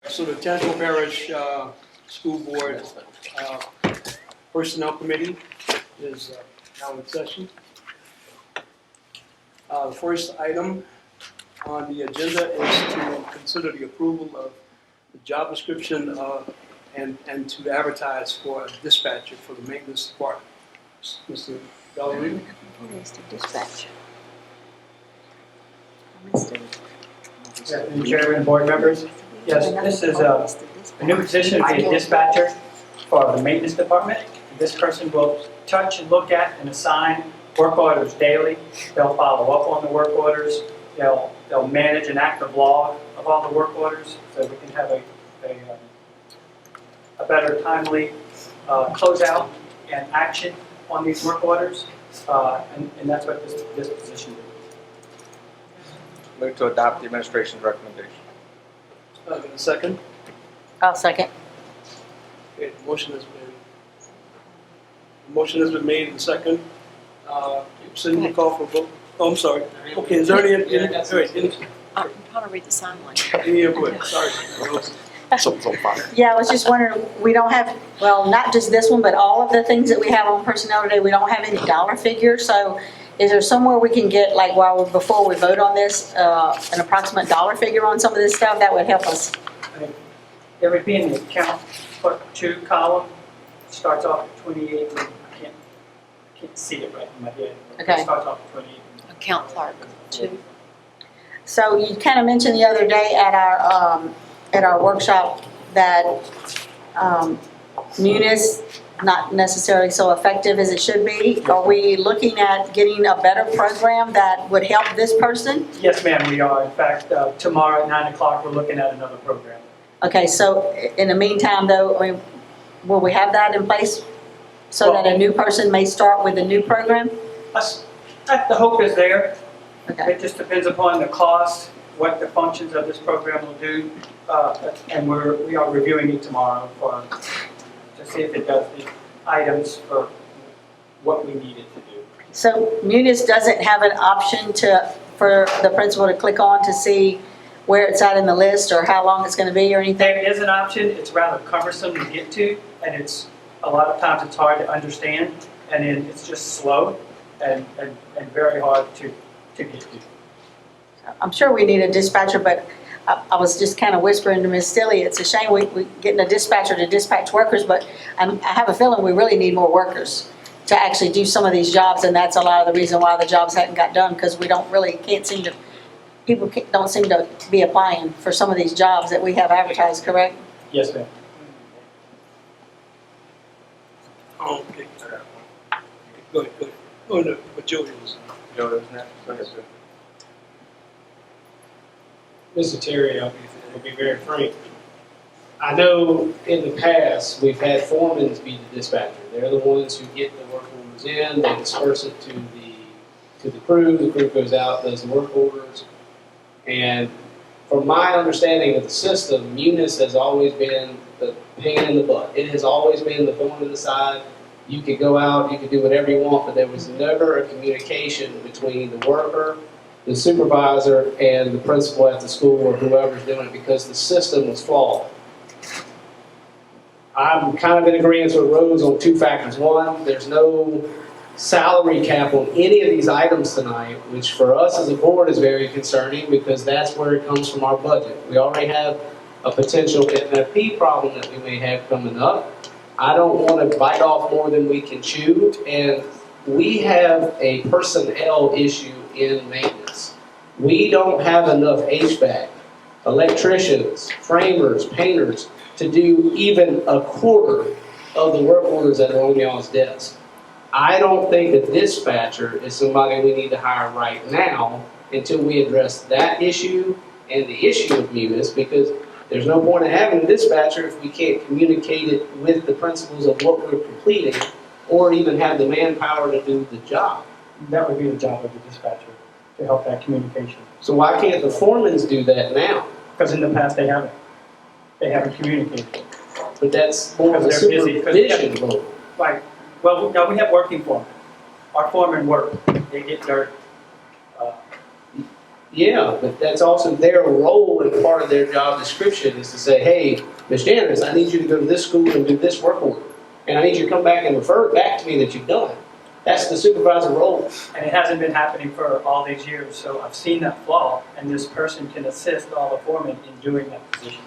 So the Tangible Parish School Board Personnel Committee is now in session. The first item on the agenda is to consider the approval of the job description and to advertise for a dispatcher for the maintenance department. Mr. Bellarino? Where's the dispatcher? Mr. Chairman and board members, yes, this is a new position to be a dispatcher for the maintenance department. This person will touch and look at and assign work orders daily. They'll follow up on the work orders. They'll manage an active log of all the work orders so we can have a better timely closeout and action on these work orders. And that's what this position is. Move to adopt the administration's recommendation. Got a second? I'll second. Okay, motion has been made and second. Cindy, you call for a vote? Oh, I'm sorry. Okay, is there any I'm trying to read the sign language. input? Sorry. Something's on fire. Yeah, I was just wondering, we don't have, well, not just this one, but all of the things that we have on personnel today, we don't have any dollar figures. So is there somewhere we can get, like, before we vote on this, an approximate dollar figure on some of this stuff? That would help us. It would be in the account clerk 2 column. Starts off at 28. I can't see it right in my head. Okay. It starts off at 28. Account clerk, 2. So you kind of mentioned the other day at our workshop that Munis not necessarily so effective as it should be. Are we looking at getting a better program that would help this person? Yes, ma'am, we are. In fact, tomorrow at 9 o'clock, we're looking at another program. Okay, so in the meantime though, I mean, will we have that in place so that a new person may start with a new program? The hope is there. Okay. It just depends upon the cost, what the functions of this program will do, and we are reviewing it tomorrow to see if it does the items for what we need it to do. So Munis doesn't have an option for the principal to click on to see where it's at in the list or how long it's going to be or anything? There is an option. It's rather cumbersome to get to, and a lot of times it's hard to understand, and then it's just slow and very hard to get to. I'm sure we need a dispatcher, but I was just kind of whispering to Ms. Stilley, it's a shame we're getting a dispatcher to dispatch workers, but I have a feeling we really need more workers to actually do some of these jobs, and that's a lot of the reason why the jobs hadn't got done, because we people don't seem to be applying for some of these jobs that we have advertised, correct? Yes, ma'am. Oh, okay. Go ahead. Oh, no, but Jody was. Joe, isn't that? Go ahead, sir. Mr. Terry, I'll be very frank. I know in the past, we've had foremen be the dispatcher. They're the ones who get the work orders in, they disperse it to the crew goes out, does the work orders. And from my understanding of the system, Munis has always been the pain in the butt. It has always been the thorn in the side. You could go out, you could do whatever you want, but there was never a communication between the worker, the supervisor, and the principal at the school or whoever's doing it, because the system was flawed. I'm kind of in agreement with Rose on 2 factors. One, there's no salary cap on any of these items tonight, which for us as a board is very concerning because that's where it comes from our budget. We already have a potential MFP problem that we may have coming up. I don't want to bite off more than we can chew, and we have a personnel issue in maintenance. We don't have enough HVAC, electricians, framers, painters to do even a quarter of the work orders that are on y'all's desk. I don't think a dispatcher is somebody we need to hire right now until we address that issue and the issue of Munis, because there's no point in having a dispatcher if we can't communicate it with the principles of what we're completing or even have the manpower to do the job. That would be the job of the dispatcher, to help that communication. So why can't the foremans do that now? Because in the past they haven't. They haven't communicated. But that's more of a Because they're busy. supervision role. Right. Well, no, we have working foremen. Our foremen work. They get their Yeah, but that's also their role and part of their job description is to say, hey, Ms. Janice, I need you to go to this school and do this work order. And I need you to come back and refer it back to me that you've done it. That's the supervisor role. And it hasn't been happening for all these years, so I've seen that flaw, and this person can assist all the foremen in doing that position.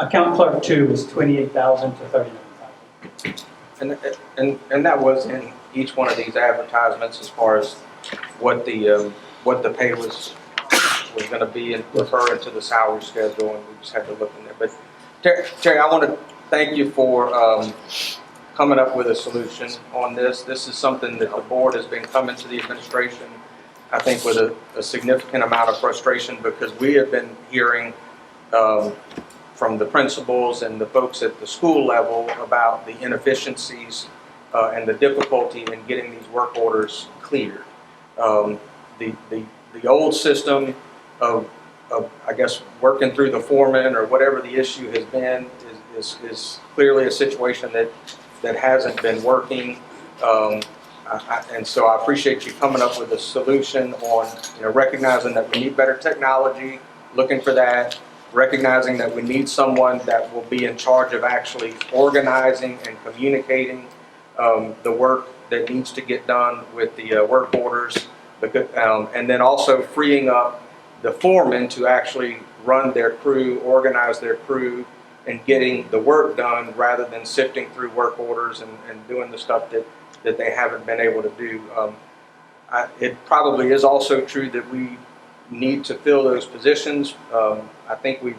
Account clerk 2 is 28,000 to 39,000. And that was in each one of these advertisements as far as what the pay was going to be, and referring to the salary schedule, and we just had to look in there. But Terry, I want to thank you for coming up with a solution on this. This is something that the board has been coming to the administration, I think, with a significant amount of frustration, because we have been hearing from the principals and the folks at the school level about the inefficiencies and the difficulty in getting these work orders cleared. The old system of I guess working through the foreman or whatever the issue has been is clearly a situation that hasn't been working. And so I appreciate you coming up with a solution on, recognizing that we need better technology, looking for that, recognizing that we need someone that will be in charge of actually organizing and communicating the work that needs to get done with the work orders, and then also freeing up the foreman to actually run their crew, organize their crew, and getting the work done rather than sifting through work orders and doing the stuff that they haven't been able to do. It probably is also true that we need to fill those positions. I think we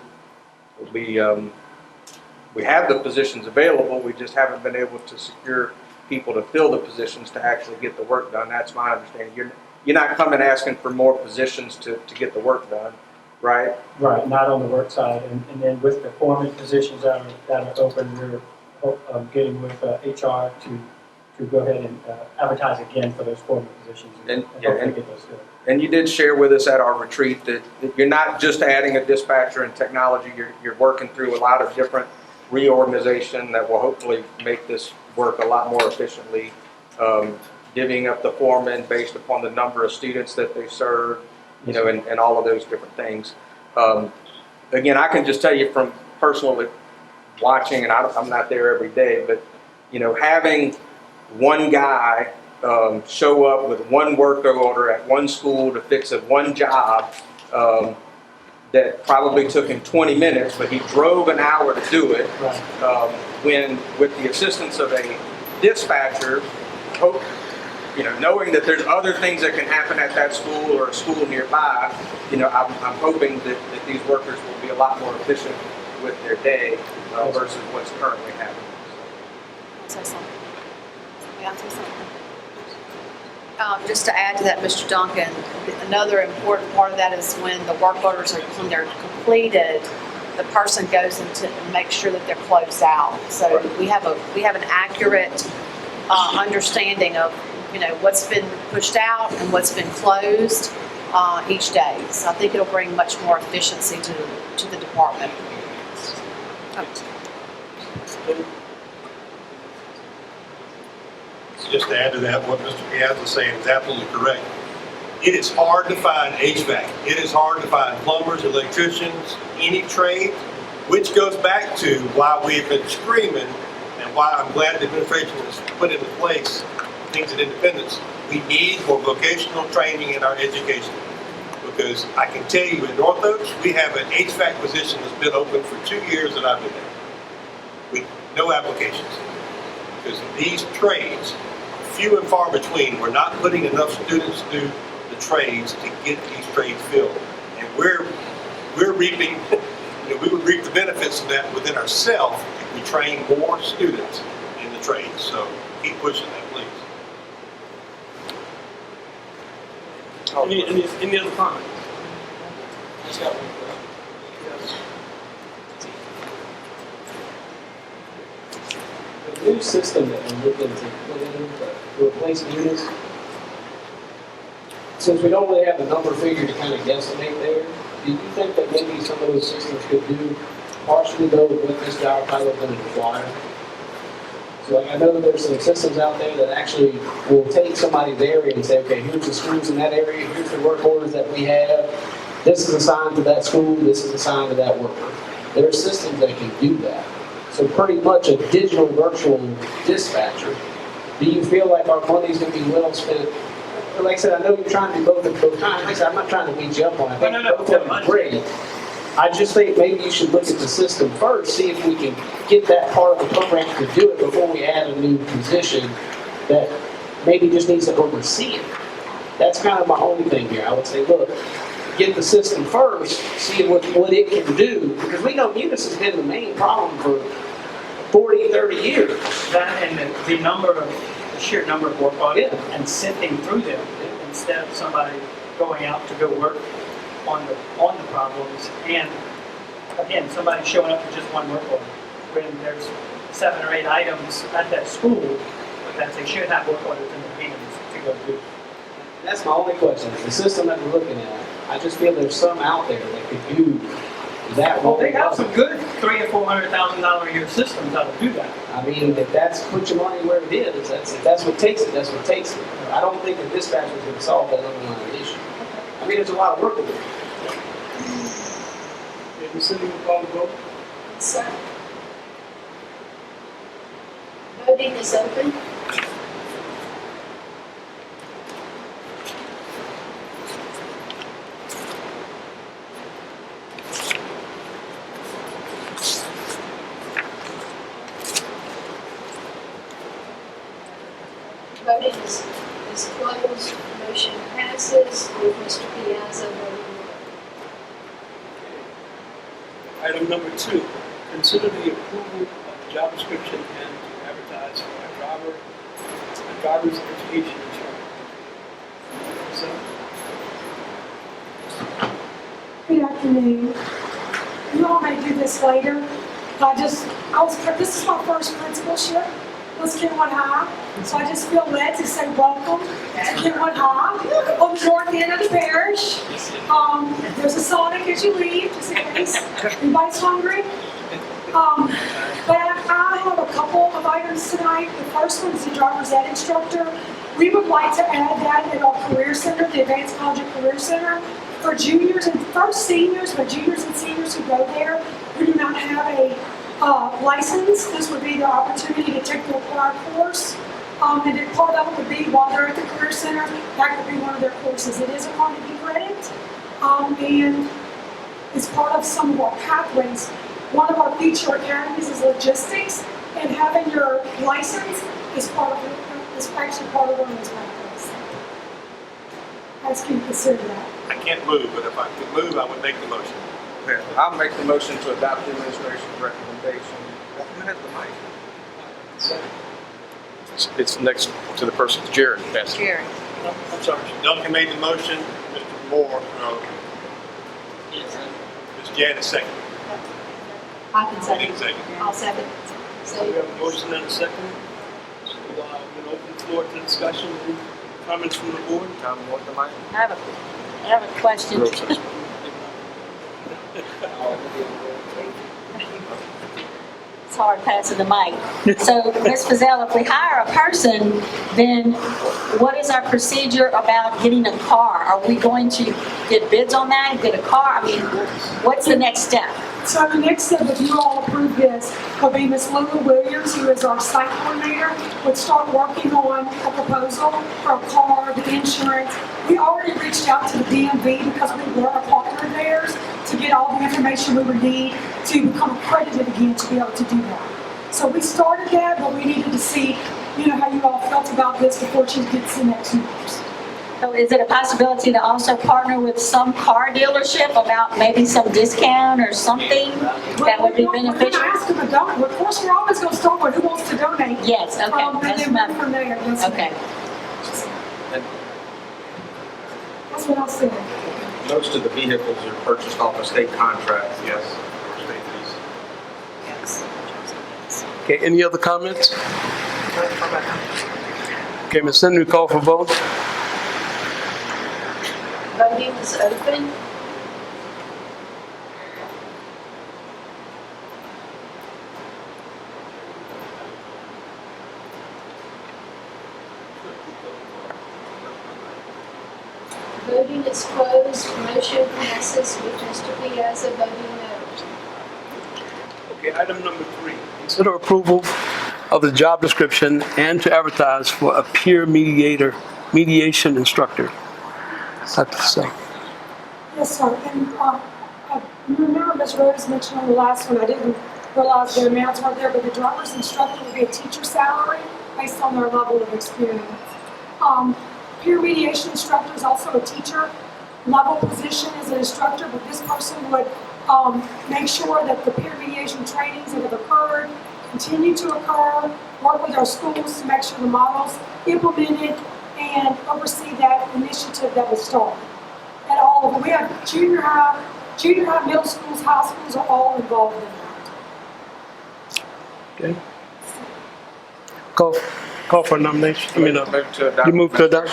have the positions available. We just haven't been able to secure people to fill the positions to actually get the work done. That's my understanding. You're not coming asking for more positions to get the work done, right? Right, not on the work side. And then with the foreman positions that are open, we're getting with HR to go ahead and advertise again for those foreman positions and hopefully get those filled. And you did share with us at our retreat that you're not just adding a dispatcher and technology, you're working through a lot of different reorganization that will hopefully make this work a lot more efficiently, divvying up the foremen based upon the number of students that they serve, and all of those different things. Again, I can just tell you from personally watching, and I'm not there every day, but having one guy show up with one work order at one school to fix one job that probably took him 20 minutes, but he drove an hour to do it. Right. When with the assistance of a dispatcher, knowing that there's other things that can happen at that school or a school nearby, I'm hoping that these workers will be a lot more efficient with their day versus what's currently happening. Say something. May I say something? Just to add to that, Mr. Duncan, another important part of that is when the work orders when they're completed, the person goes into and makes sure that they're closed out. So Right. we have an accurate understanding of what's been pushed out and what's been closed each day. So I think it'll bring much more efficiency to the department. Just to add to that, what Mr. Piazza is saying is absolutely correct. It is hard to find HVAC. It is hard to find plumbers, electricians, any trade, which goes back to why we've been screaming and why I'm glad the administration has put into place things at Independence. We need more vocational training in our education. Because I can tell you in North Oaks, we have an HVAC position that's been open for 2 years that I've been there, with no applications. Because these trades, few and far between, we're not putting enough students through the trades to get these trades filled. And we're reaping, we would reap the benefits of that within ourselves if we train more students in the trades. So keep pushing that, please. Any other comments? The new system that we're looking to put in to replace units, since we don't really have a number figure to kind of guesstimate there, do you think that maybe some of those systems could do partially go with what this job title is going to require? So like I know that there's some systems out there that actually will take somebody's area and say, okay, here's the schools in that area, here's the work orders that we have. This is assigned to that school, this is assigned to that worker. There are systems that can do that. So pretty much a digital virtual dispatcher. Do you feel like our money's going to be well spent? Like I said, I know you're trying to do both at both times. Like I said, I'm not trying to beat you up on it. I think No. both of them are great. I just think maybe you should look at the system first, see if we can get that part of the program to do it before we add a new position that maybe just needs to oversee it. That's kind of my only thing here. I would say, look, get the system first, see what it can do, because we know Munis has been the main problem for 40, 30 years. That and the sheer number of work audits and sifting through them instead of somebody going out to go work on the problems. And again, somebody showing up for just one work order when there's 7 or 8 items at that school that they should have work orders in their hands to go do. That's my only question. The system that we're looking at, I just feel there's some out there that could do that. Well, they got some good $300,000 or $400,000 a year systems that'll do that. I mean, if that's put your money where it is, if that's what takes it, that's what takes it. I don't think the dispatcher is going to solve that underlying issue. I mean, there's a lot of work to do. Okay, Ms. Cindy, will call the vote? Sir. Voting is open. Voting is closed. Motion passes with Mr. Piazza voting no. Item number 2, consider the approval of the job description and to advertise for a driver's education instructor. So, Good afternoon. You all may do this later. This is my first principalship with Kenwood High, so I just feel led to say welcome to Kenwood High on the north end of the parish. There's a Sonic as you leave, just in case anybody's hungry. But I have a couple of items tonight. The first one is the driver's ed instructor. We would like to add that at our career center, the Advanced College and Career Center, for juniors and first seniors, but juniors and seniors who go there who do not have a license. This would be the opportunity to take the required course. And then part of it would be while they're at the Career Center, that could be one of their courses. It is a Carnegie credit, and it's part of some of our pathways. One of our future academies is logistics, and having your license is actually part of one of those pathways. Ask you to consider that. I can't move, but if I could move, I would make the motion. Okay, I'll make the motion to adopt the administration's recommendation. Who has the mic? It's next to the person, Jared. Yes. Jerry. I'm sorry. Duncan made the motion, Mr. Moore, Ms. Janice second. I can I didn't second. second. I'll second. We have a motion and a second. So we'll open the floor to discussion. Any comments from the board? Tom, you want the mic? I have a question. It's hard passing the mic. So, Ms. Fazell, if we hire a person, then what is our procedure about getting a car? Are we going to get bids on that, get a car? I mean, what's the next step? So the next step, if you all approve this, will be Ms. Lula Williams, who is our site coordinator, would start working on a proposal for a car, the insurance. We already reached out to the DMV because we were a partner of theirs to get all the information we would need to become accredited again to be able to do that. So we started that, but we needed to see, how you all felt about this before she gets the next numbers. So is it a possibility to also partner with some car dealership about maybe some discount or something that would be We're beneficial? going to ask them to donate. Of course, we're always going to start with who wants to donate. Yes, okay, And that's then my, move from there. okay. That's what I said. Most of the vehicles are purchased off a state contract, yes. State lease. Okay, any other comments? Okay, Ms. Cindy, we call for vote? Voting is open. Voting is closed. Motion passes with Mr. Piazza voting no. Okay, item number 3, consider approval of the job description and to advertise for a peer mediation instructor. Dr. Sell. Yes, sir, and, you remember Ms. Rose mentioned on the last one, I didn't realize the amounts weren't there, but the driver's instructor would be a teacher salary based on their level of experience. Peer mediation instructor is also a teacher level position as an instructor, but this person would make sure that the peer mediation trainings that have occurred continue to occur, work with our schools to make sure the models implemented, and oversee that initiative that was started. At all of them, we have junior high, middle schools, high schools are all involved in that. Okay. Call for a nomination. Move to adopt. You move to adopt?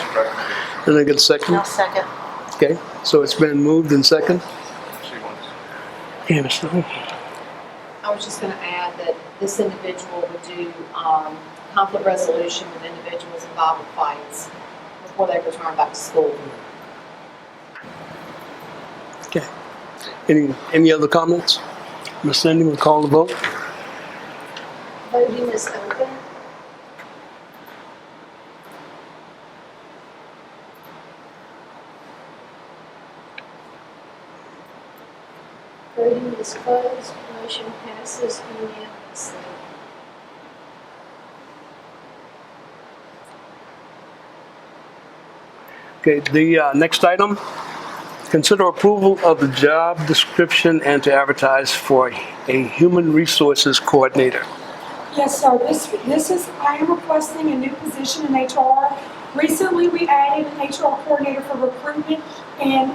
And then get a second? I'll second. Okay, so it's been moved and second. She wants. Yeah, Ms. Snow. I was just going to add that this individual would do conflict resolution with individuals involved in fights before they return back to school. Okay. Any other comments? Ms. Cindy will call the vote. Voting is open. Voting is closed. Motion passes unanimously. Okay, the next item, consider approval of the job description and to advertise for a human resources coordinator. Yes, sir. I am requesting a new position in HR. Recently, we added an HR coordinator for recruitment and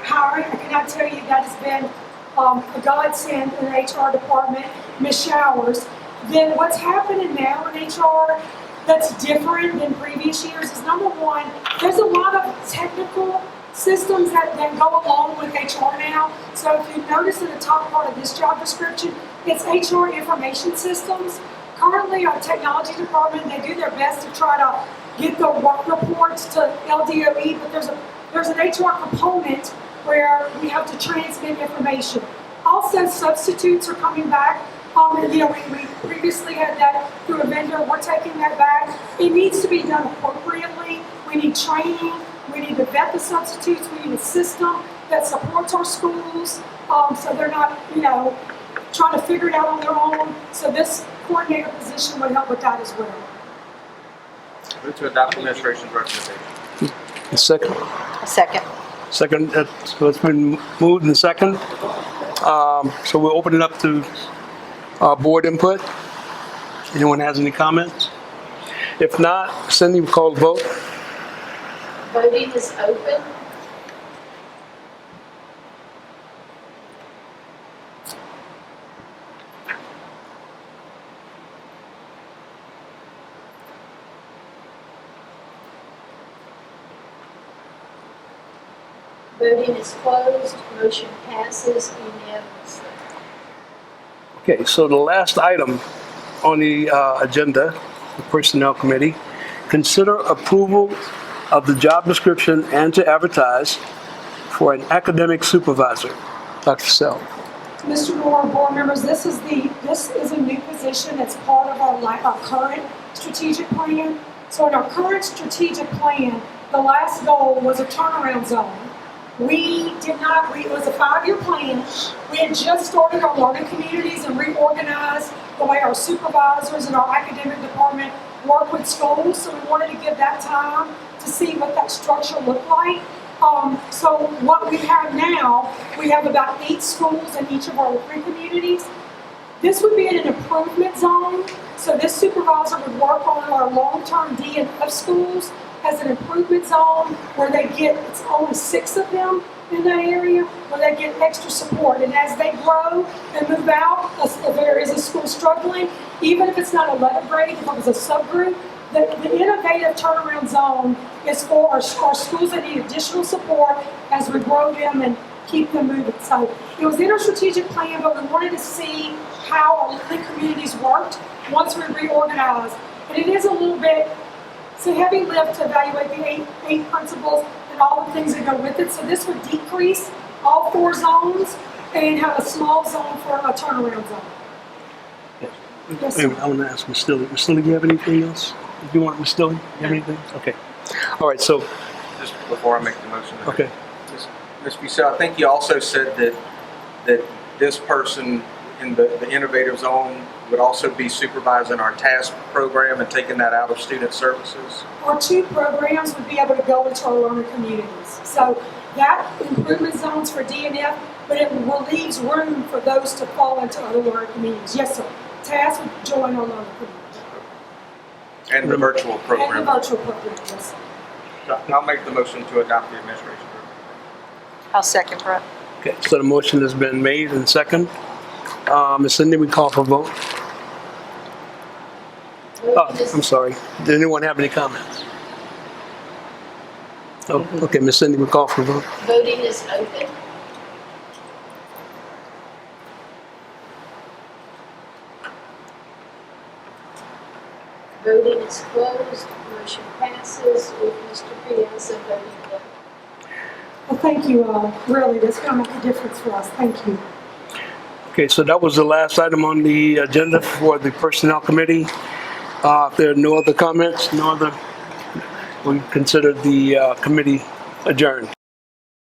hiring. I cannot tell you that has been a godsend in the HR department, Ms. Showers. Then what's happening now in HR that's different than previous years is, number one, there's a lot of technical systems that go along with HR now. So if you notice in the top part of this job description, it's HR information systems. Currently, our technology department, they do their best to try to get the work reports to LDOE, but there's an HR component where we have to transmit information. Also, substitutes are coming back. We previously had that through a vendor. We're taking that back. It needs to be done appropriately. We need training. We need to vet the substitutes. We need a system that supports our schools, so they're not, trying to figure it out on their own. So this coordinator position would help with that as well. Move to adopt administration's recommendation. A second? Second. Second, so it's been moved and second. So we'll open it up to board input. Anyone has any comments? If not, Cindy will call the vote. Voting is open. Voting is closed. Motion passes unanimously. Okay, so the last item on the agenda, the Personnel Committee, consider approval of the job description and to advertise for an academic supervisor. Dr. Sell. Mr. Moore, board members, this is a new position that's part of our current strategic plan. So in our current strategic plan, the last goal was a turnaround zone. It was a 5-year plan. We had just started our learning communities and reorganized the way our supervisors and our academic department work with schools. So we wanted to give that time to see what that structure looked like. So what we have now, we have about 8 schools in each of our recruit communities. This would be in an improvement zone. So this supervisor would work on our long-term D&F schools as an improvement zone where it's only 6 of them in that area, where they get extra support. And as they grow and move out, if there is a school struggling, even if it's not 11th grade, if it was a subgroup, The innovative turnaround zone is for our schools that need additional support as we grow them and keep them moving. So it was in our strategic plan, but we wanted to see how our living communities worked once we reorganized. And it is a little bit, it's a heavy lift to evaluate the eight principles and all the things that go with it. So this would decrease all 4 zones and have a small zone for a turnaround zone. Yes, Wait a sir. minute, I want to ask Ms. Stilley. Ms. Stilley, do you have anything else? Do you want Ms. Stilley? Do you have anything? Okay. All right, so, Just before I make the motion. okay. Ms. Bussell, I think you also said that this person in the innovative zone would also be supervising our task program and taking that out of student services? Our 2 programs would be able to go into our learner communities. So that improvement zones for DNF, but it relieves room for those to fall into other learner communities. Yes, sir. TAS would join our learner communities. And the virtual And the program? virtual program, yes, sir. I'll make the motion to adopt the administration program. I'll second, Brett. Okay, so the motion has been made and second. Ms. Cindy, we call for vote. Oh, I'm sorry. Did anyone have any comments? Oh, okay, Ms. Cindy, we call for vote. Voting is open. Voting is closed. Motion passes with Mr. Piazza voting no. Well, thank you all. Really, that's going to make a difference for us. Thank you. Okay, so that was the last item on the agenda for the Personnel Committee. If there are no other comments, we consider the committee adjourned.